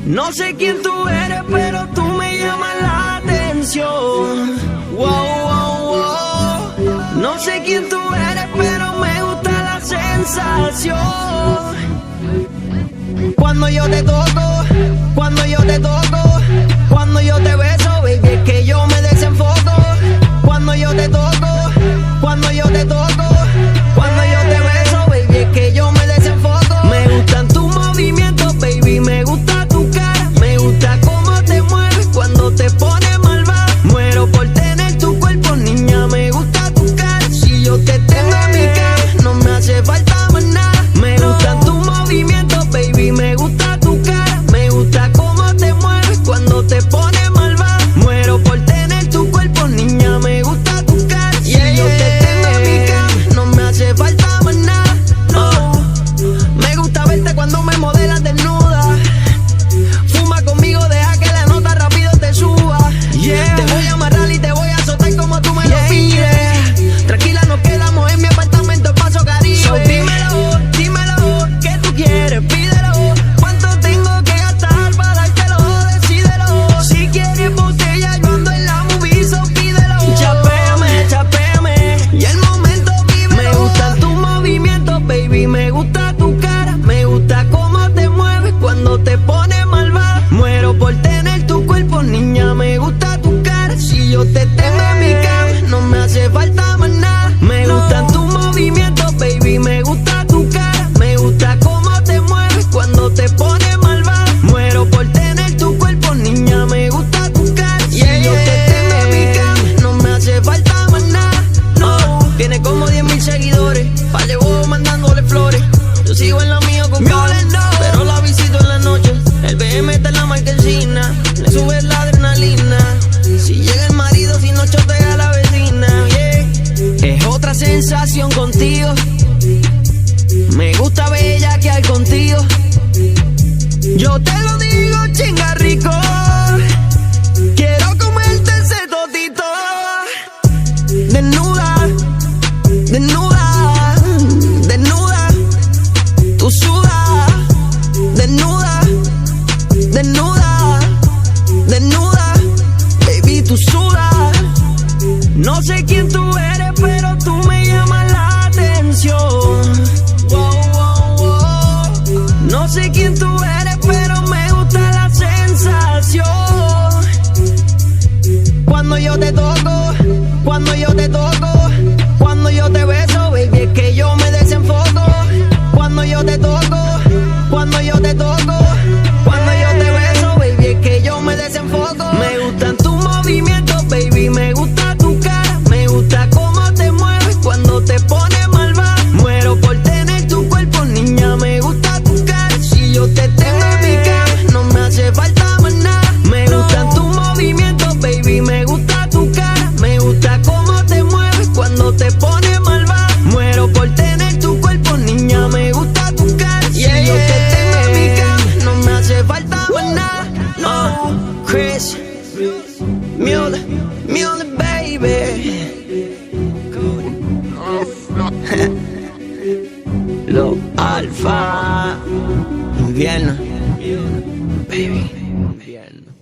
No sé quién tú eres, pero tú me llamas la atención. Wow, wow, wow. No sé quién tú eres, pero me gusta la sensación. Cuando yo te toco, cuando yo te toco, cuando yo te beso, baby, es que yo me desenfoco. Cuando yo te toco, cuando yo te toco, cuando yo te beso, baby, es que yo me desenfoco. Me gustan tus movimientos, baby, me gusta tu cara, me gusta cómo te mueves cuando te pones malvada. Muero por tener tu cuerpo, niña, me gusta tu cara. Si yo te tengo en mi cama, no me hace falta más nada. Me gustan tus movimientos, baby, me gusta tu cara, me gusta cómo te mueves cuando te pones malvada. Muero por tener tu cuerpo, niña, me gusta tu cara. Si yo te tengo en mi cama, no me hace falta más nada. No, me gusta verte cuando me modelas desnuda. Fuma conmigo, deja que la nota rápido te suba. Te voy a amarrar y te voy a azotar como tú me lo pides. Tranquila, nos quedamos en mi apartamento, Paso Caribe. So, dímelo, ¿qué tú quieres? Pídelo. ¿Cuánto tengo que gastar para dártelo? Decídelo. Si quieres botella, yo ando en la movie, so pídelo. Chapéame, y el momento vívelo. Me gustan tus movimientos, baby, me gusta tu cara, me gusta cómo te mueves cuando te pones malvada. Muero por tener tu cuerpo, niña, me gusta tu cara. Si yo te tengo en mi cama, no me hace falta más nada. Me gustan tus movimientos, baby, me gusta tu cara, me gusta cómo te mueves cuando te pones malvada. Muero por tener tu cuerpo, niña, me gusta tu cara. Si yo te tengo en mi cama, no me hace falta más nada. No, tiene como 10,000 seguidores, pa' llevo mandándole flores. Yo sigo en la mía con calma, pero la visito en la noche. El BM está en la marquesina, le sube la adrenalina. Si llega el marido, si no chotea a la vecina, es otra sensación contigo. Me gusta bellaquear contigo. Yo te lo digo, chinga rico. Quiero comerte ese totito. Desnuda, desnuda, desnuda. Tú sudas, desnuda, desnuda, desnuda. Baby, tú sudas. No sé quién tú eres, pero tú me llamas la atención. Wow, wow, wow. No sé quién tú eres, pero me gusta la sensación. Cuando yo te toco, cuando yo te toco, cuando yo te beso, baby, es que yo me desenfoco. Cuando yo te toco, cuando yo te toco, cuando yo te beso, baby, es que yo me desenfoco. Me gustan tus movimientos, baby, me gusta tu cara, me gusta cómo te mueves cuando te pones malvada. Muero por tener tu cuerpo, niña, me gusta tu cara. Si yo te tengo en mi cama, no me hace falta más nada. Me gustan tus movimientos, baby, me gusta tu cara, me gusta cómo te mueves cuando te pones malvada. Muero por tener tu cuerpo, niña, me gusta tu cara. Si yo te tengo en mi cama, no me hace falta más nada. No, Chris Mule, baby. Lo alfa. Invierno, baby. Invierno.